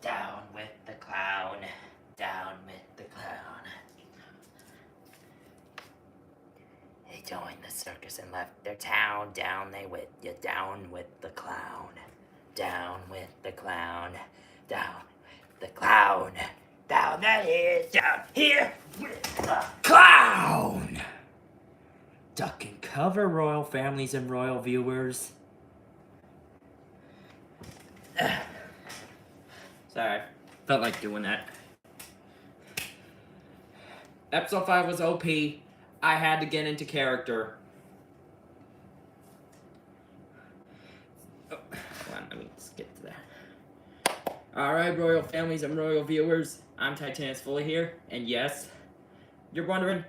Down with the clown. Down with the clown. They joined the circus and left their town. Down they with you. Down with the clown. Down with the clown. Down with the clown. Down that is. Down here with the clown. Duck and cover, royal families and royal viewers. Sorry, felt like doing that. Episode 5 was OP. I had to get into character. Oh, hold on, let me just get to that. Alright, royal families and royal viewers. I'm Titanus Fully here, and yes, you're wondering,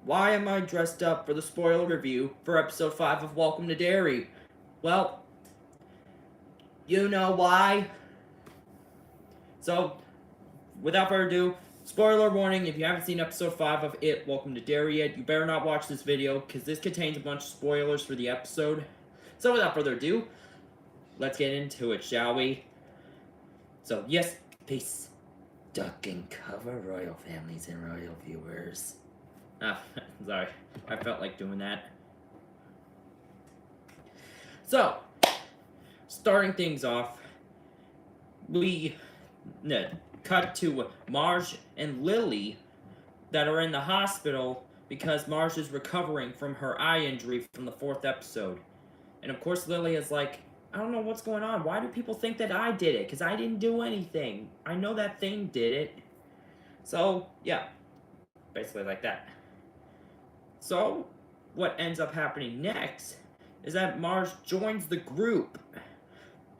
why am I dressed up for the spoiler review for episode 5 of Welcome to Derry? Well, you know why. So, without further ado, spoiler warning, if you haven't seen episode 5 of It, Welcome to Derry yet, you better not watch this video, because this contains a bunch of spoilers for the episode. So without further ado, let's get into it, shall we? So, yes, peace. Duck and cover, royal families and royal viewers. Ah, sorry, I felt like doing that. So, starting things off, we cut to Marge and Lily that are in the hospital because Marge is recovering from her eye injury from the 4th episode. And of course Lily is like, I don't know what's going on. Why do people think that I did it? Because I didn't do anything. I know that thing did it. So, yeah. Basically like that. So, what ends up happening next is that Marge joins the group.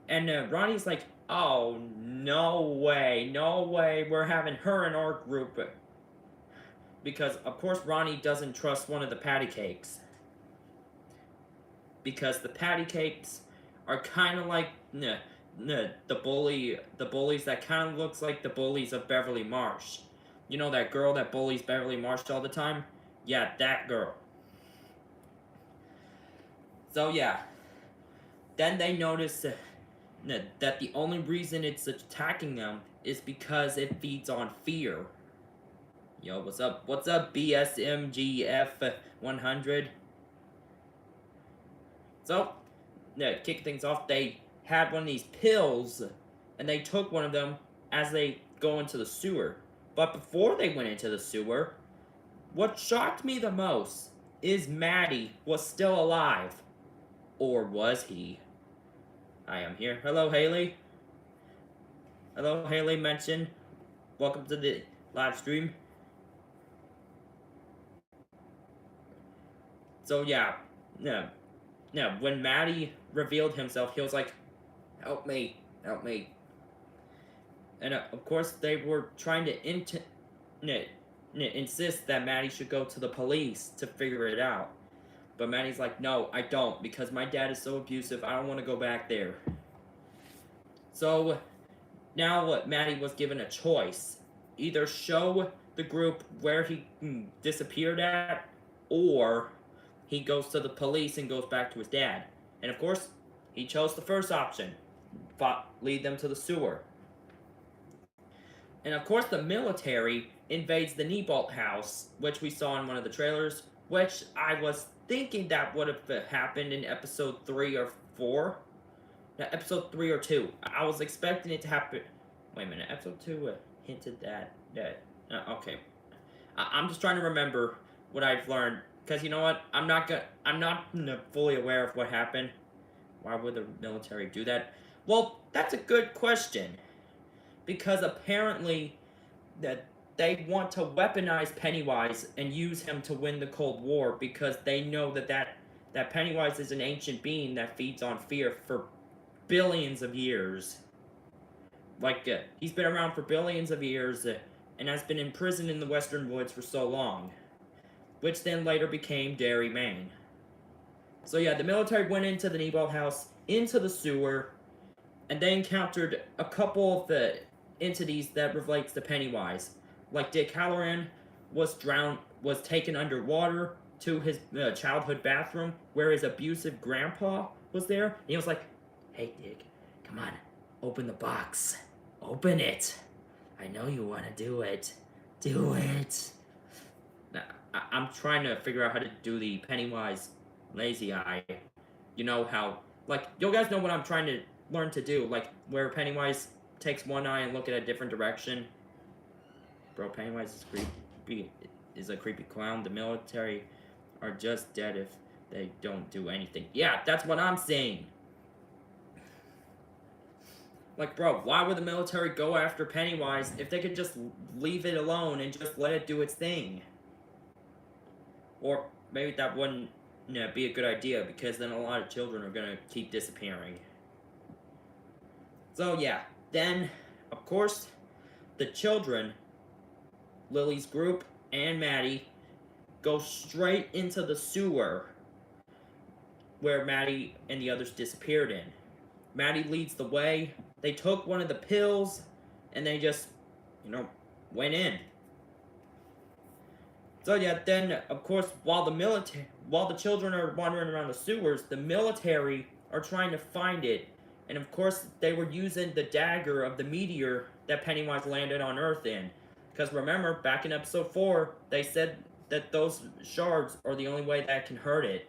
And Ronnie's like, oh, no way, we're having her in our group. Because, of course, Ronnie doesn't trust one of the patty cakes. Because the patty cakes are kind of like the bullies that kind of looks like the bullies of Beverly Marsh. You know that girl that bullies Beverly Marsh all the time? Yeah, that girl. So, yeah. Then they notice that the only reason it's attacking them is because it feeds on fear. Yo, what's up? What's up, BSMGF 100? So, kick things off, they had one of these pills, and they took one of them as they go into the sewer. But before they went into the sewer, what shocked me the most is Maddie was still alive. Or was he? I am here. Hello, Haley. Hello, Haley mentioned. Welcome to the live stream. So, yeah. When Maddie revealed himself, he was like, help me, help me. And, of course, they were trying to insist that Maddie should go to the police to figure it out. But Maddie's like, no, I don't, because my dad is so abusive, I don't want to go back there. So, now Maddie was given a choice. Either show the group where he disappeared at, or he goes to the police and goes back to his dad. And of course, he chose the first option. Lead them to the sewer. And of course, the military invades the Nebolt house, which we saw in one of the trailers, which I was thinking that would have happened in episode 3 or 4. No, episode 3 or 2. I was expecting it to happen. Wait a minute, episode 2 hinted that. Okay. I'm just trying to remember what I've learned. Because you know what? I'm not fully aware of what happened. Why would the military do that? Well, that's a good question. Because apparently that they want to weaponize Pennywise and use him to win the Cold War because they know that Pennywise is an ancient being that feeds on fear for billions of years. Like, he's been around for billions of years and has been imprisoned in the Western Woods for so long. Which then later became Derry, Maine. So yeah, the military went into the Nebolt house, into the sewer, and they encountered a couple of the entities that relates to Pennywise. Like Dick Halloran was taken underwater to his childhood bathroom, where his abusive grandpa was there. And he was like, hey Dick, come on, open the box. Open it. I know you want to do it. Do it. Now, I'm trying to figure out how to do the Pennywise lazy eye. You know how, like, you guys know what I'm trying to learn to do, like, where Pennywise takes one eye and look at a different direction. Bro, Pennywise is a creepy clown. The military are just dead if they don't do anything. Yeah, that's what I'm saying. Like, bro, why would the military go after Pennywise if they could just leave it alone and just let it do its thing? Or maybe that wouldn't be a good idea, because then a lot of children are gonna keep disappearing. So yeah, then, of course, the children, Lily's group and Maddie, go straight into the sewer where Maddie and the others disappeared in. Maddie leads the way. They took one of the pills and they just, went in. So yeah, then of course, while the children are wandering around the sewers, the military are trying to find it. And of course, they were using the dagger of the meteor that Pennywise landed on Earth in. Because remember, back in episode 4, they said that those shards are the only way that can hurt it.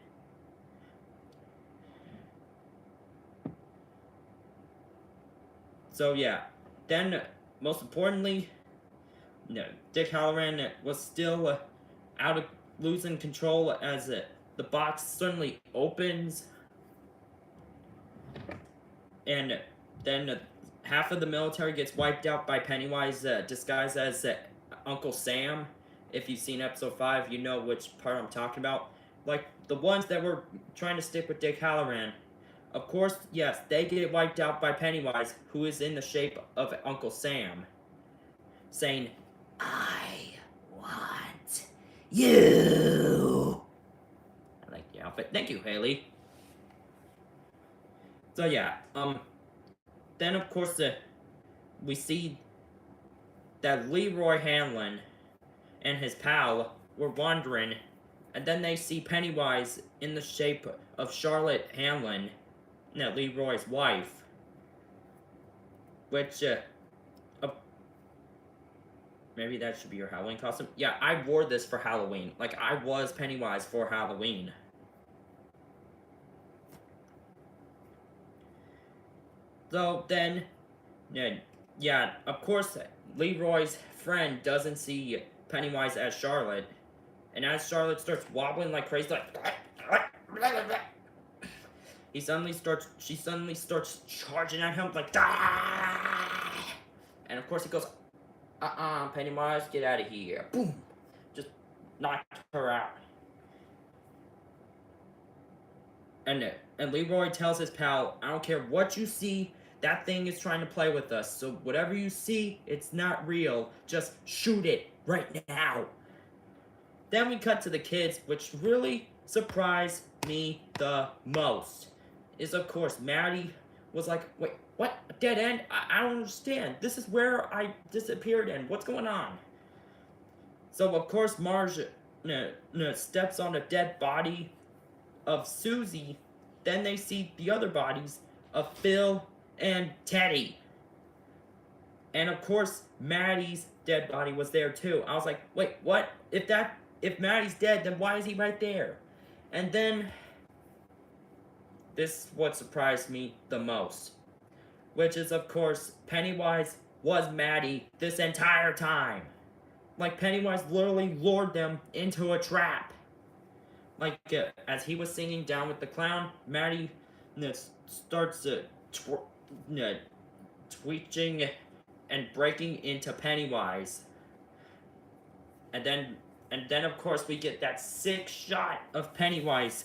So yeah, then most importantly, Dick Halloran was still out of losing control as the box suddenly opens, and then half of the military gets wiped out by Pennywise disguised as Uncle Sam. If you've seen episode 5, you know which part I'm talking about. Like, the ones that were trying to stick with Dick Halloran. Of course, yes, they get wiped out by Pennywise, who is in the shape of Uncle Sam, saying, "I want you." I like the outfit. Thank you, Haley. So yeah, then of course we see that Leroy Hanlon and his pal were wandering, and then they see Pennywise in the shape of Charlotte Hanlon, Leroy's wife, which, maybe that should be your Halloween costume. Yeah, I wore this for Halloween. Like, I was Pennywise for Halloween. So then, yeah, of course, Leroy's friend doesn't see Pennywise as Charlotte, and as Charlotte starts wobbling like crazy, like, she suddenly starts charging at him, like, "Die!" And of course he goes, Pennywise, get out of here. Boom! Just knocked her out. And Leroy tells his pal, "I don't care what you see, that thing is trying to play with us. So whatever you see, it's not real. Just shoot it right now." Then we cut to the kids, which really surprised me the most. Is, of course, Maddie was like, "Wait, what? A dead end? I don't understand. This is where I disappeared in. What's going on?" So, of course, Marge steps on a dead body of Susie. Then they see the other bodies of Phil and Teddy. And, of course, Maddie's dead body was there, too. I was like, wait, what? If Maddie's dead, then why is he right there? And then, this is what surprised me the most, which is, of course, Pennywise was Maddie this entire time. Like, Pennywise literally lured them into a trap. Like, as he was singing Down with the Clown, Maddie starts twitching and breaking into Pennywise. And then, of course, we get that sick shot of Pennywise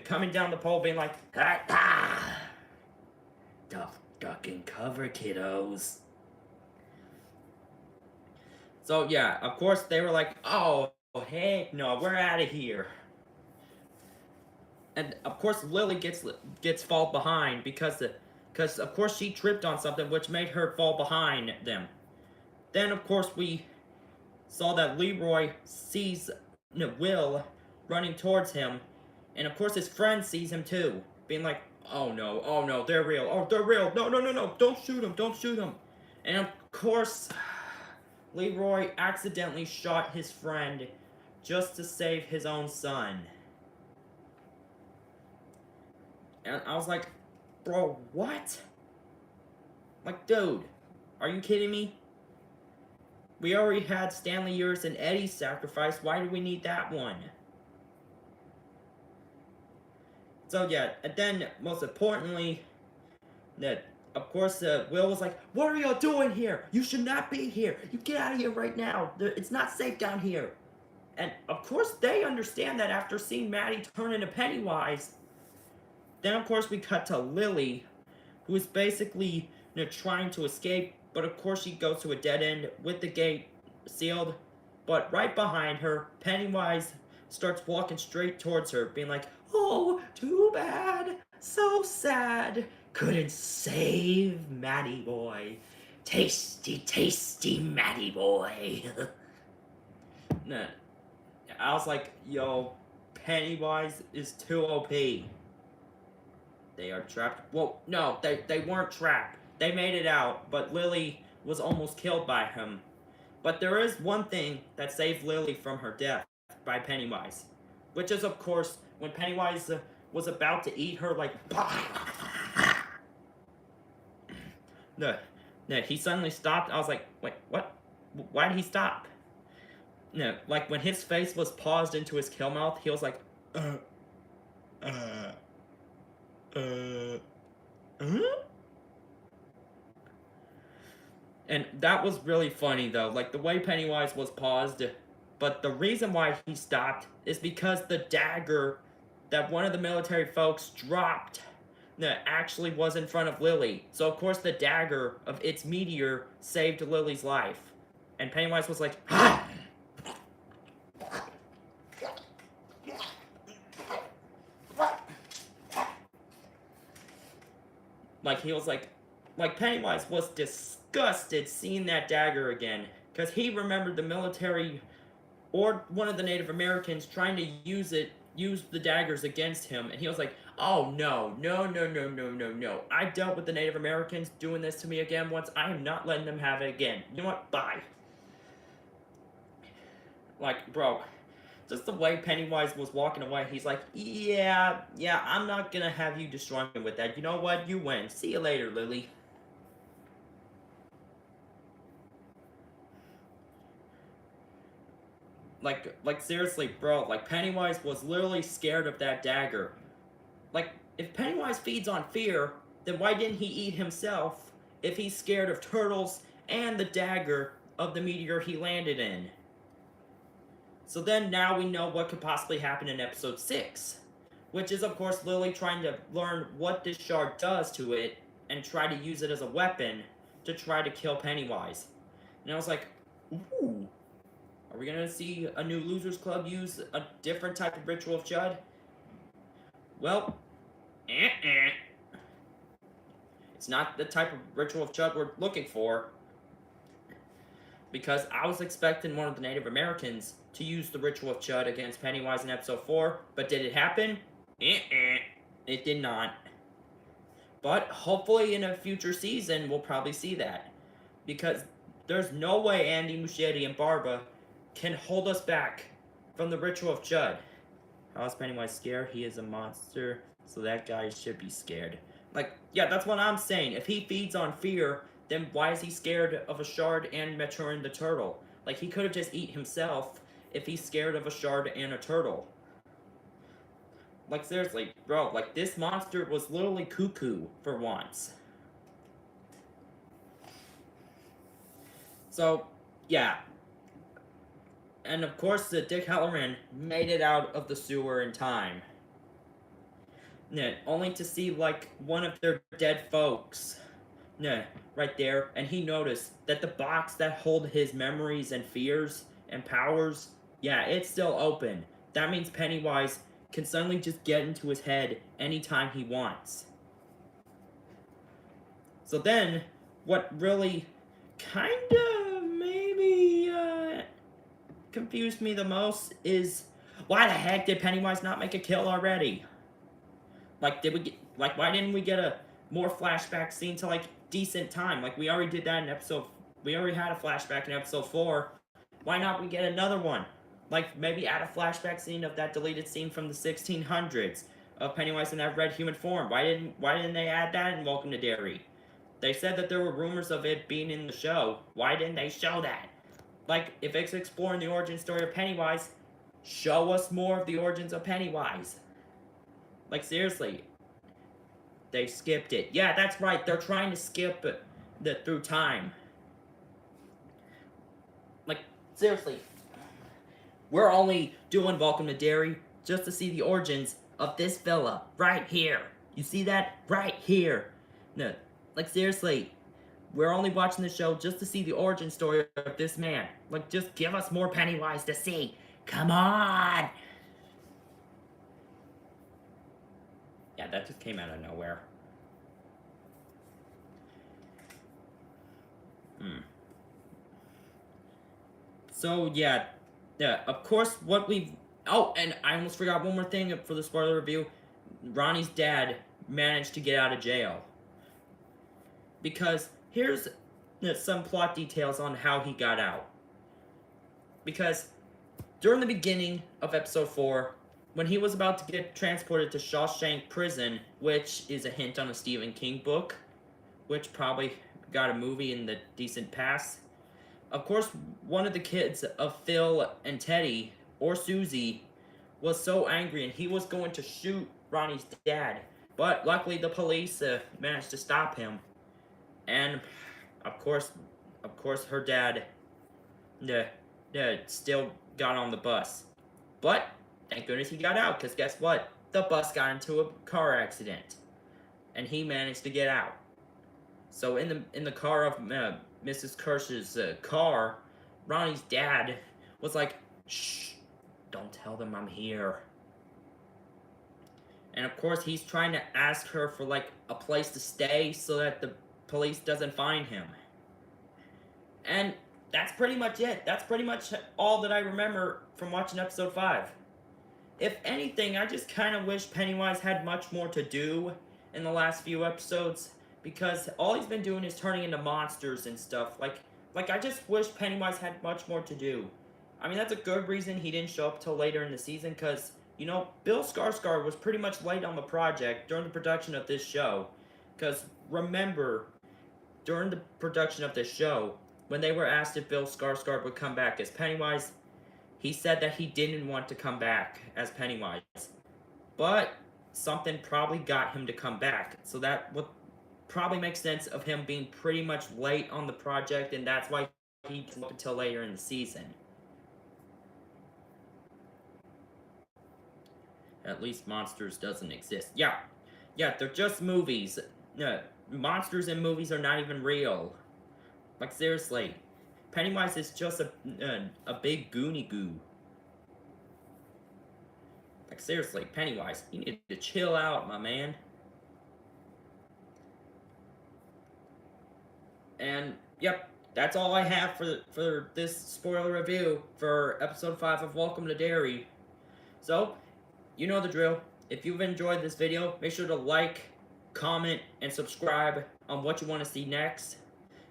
coming down the pole being like, "Ah, duck and cover, kiddos." So yeah, of course they were like, "Oh, heck no, we're out of here." And of course Lily gets fall behind because of course she tripped on something which made her fall behind them. Then of course we saw that Leroy sees Will running towards him, and of course his friend sees him too, being like, oh no, they're real. Oh, they're real. No, no, no, no, don't shoot him, don't shoot him. And of course, Leroy accidentally shot his friend just to save his own son. And I was like, bro, what? Like, dude, are you kidding me? We already had Stanley Yours and Eddie's sacrifice. Why do we need that one? So yeah, and then most importantly, that of course Will was like, "What are y'all doing here? You should not be here. You get out of here right now. It's not safe down here." And of course they understand that after seeing Maddie turn into Pennywise. Then of course we cut to Lily, who is basically trying to escape, but of course she goes to a dead end with the gate sealed. But right behind her, Pennywise starts walking straight towards her, being like, "Oh, too bad, so sad. Couldn't save Matty Boy. Tasty, tasty Matty Boy." Nah, I was like, yo, Pennywise is too OP. They are trapped. Well, no, they weren't trapped. They made it out, but Lily was almost killed by him. But there is one thing that saved Lily from her death by Pennywise, which is, of course, when Pennywise was about to eat her, like, no, he suddenly stopped. I was like, wait, what? Why did he stop? No, like when his face was paused into his kill mouth, he was like, huh? And that was really funny though, like the way Pennywise was paused. But the reason why he stopped is because the dagger that one of the military folks dropped actually was in front of Lily. So of course the dagger of its meteor saved Lily's life. And Pennywise was like, ah! Like he was like Pennywise was disgusted seeing that dagger again, because he remembered the military or one of the Native Americans trying to use the daggers against him, and he was like, oh no, no, no, no, no, no, no. I dealt with the Native Americans doing this to me again once. I am not letting them have it again. You know what? Bye. Like, bro, just the way Pennywise was walking away, he's like, yeah, I'm not gonna have you destroy me with that. You know what? You win. See you later, Lily. Like seriously, bro, like Pennywise was literally scared of that dagger. Like, if Pennywise feeds on fear, then why didn't he eat himself if he's scared of turtles and the dagger of the meteor he landed in? So then now we know what could possibly happen in episode 6, which is of course Lily trying to learn what this shard does to it and try to use it as a weapon to try to kill Pennywise. And I was like, ooh, are we gonna see a new Losers Club use a different type of Ritual of Chud? Well, it's not the type of Ritual of Chud we're looking for. Because I was expecting one of the Native Americans to use the Ritual of Chud against Pennywise in episode 4, but did it happen? It did not. But hopefully in a future season, we'll probably see that. Because there's no way Andy Muschietti and Barba can hold us back from the Ritual of Chud. How is Pennywise scared? He is a monster, so that guy should be scared. Like, yeah, that's what I'm saying. If he feeds on fear, then why is he scared of a shard and maturing the turtle? Like, he could have just eat himself if he's scared of a shard and a turtle. Like, seriously, bro, like, this monster was literally cuckoo for once. So, yeah. And of course, Dick Halloran made it out of the sewer in time. Only to see, like, one of their dead folks. Right there, and he noticed that the box that hold his memories and fears and powers, yeah, it's still open. That means Pennywise can suddenly just get into his head anytime he wants. So then, what really kinda maybe confused me the most is, why the heck did Pennywise not make a kill already? Like, did we get, like, why didn't we get a more flashback scene to, like, decent time? Like, we already did that in episode, we already had a flashback in episode 4. Why not we get another one? Like, maybe add a flashback scene of that deleted scene from the 1600s of Pennywise in that red human form. Why didn't they add that in Welcome to Derry? They said that there were rumors of it being in the show. Why didn't they show that? Like, if it's exploring the origin story of Pennywise, show us more of the origins of Pennywise. Like, seriously. They skipped it. Yeah, that's right. They're trying to skip through time. Like, seriously. We're only doing Welcome to Derry just to see the origins of this villa right here. You see that? Right here. No, like, seriously. We're only watching the show just to see the origin story of this man. Like, just give us more Pennywise to see. Come on! Yeah, that just came out of nowhere. So, yeah, of course, what we've... Oh, and I almost forgot one more thing for the spoiler review. Ronnie's dad managed to get out of jail. Because here's some plot details on how he got out. Because during the beginning of episode 4, when he was about to get transported to Shawshank Prison, which is a hint on a Stephen King book, which probably got a movie in the decent past, of course, one of the kids of Phil and Teddy, or Susie, was so angry and he was going to shoot Ronnie's dad. But luckily the police managed to stop him. And of course her dad still got on the bus. But thank goodness he got out, because guess what? The bus got into a car accident. And he managed to get out. So in the car of Mrs. Kirsch's car, Ronnie's dad was like, "Shh, don't tell them I'm here." And of course, he's trying to ask her for, like, a place to stay so that the police doesn't find him. And that's pretty much it. That's pretty much all that I remember from watching episode 5. If anything, I just kind of wish Pennywise had much more to do in the last few episodes, because all he's been doing is turning into monsters and stuff. Like I just wish Pennywise had much more to do. I mean, that's a good reason he didn't show up till later in the season, because, you know, Bill Skarsgård was pretty much late on the project during the production of this show. Because, remember, during the production of this show, when they were asked if Bill Skarsgård would come back as Pennywise, he said that he didn't want to come back as Pennywise. But something probably got him to come back. So that would probably make sense of him being pretty much late on the project, and that's why he didn't up until later in the season. At least Monsters doesn't exist. Yeah, they're just movies. Monsters in movies are not even real. Like, seriously. Pennywise is just a big Goonie goo. Like, seriously, Pennywise, you need to chill out, my man. And, yep, that's all I have for this spoiler review for episode 5 of Welcome to Derry. So, you know the drill. If you've enjoyed this video, make sure to like, comment, and subscribe on what you want to see next.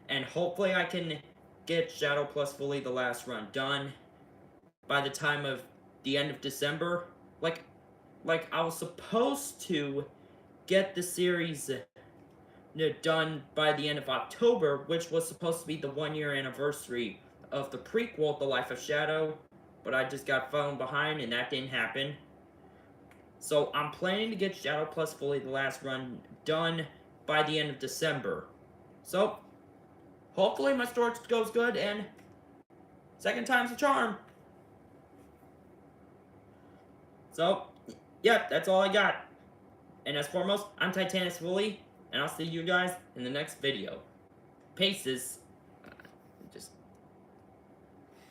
And hopefully I can get Shadow Plus Fully the Last Run done by the time of the end of December. Like I was supposed to get the series done by the end of October, which was supposed to be the 1-year anniversary of the prequel, The Life of Shadow, but I just got fallen behind and that didn't happen. So I'm planning to get Shadow Plus Fully the Last Run done by the end of December. So hopefully my storage goes good, and second time's a charm. So, yeah, that's all I got. And as foremost, I'm Titanus Wooly, and I'll see you guys in the next video. Paces.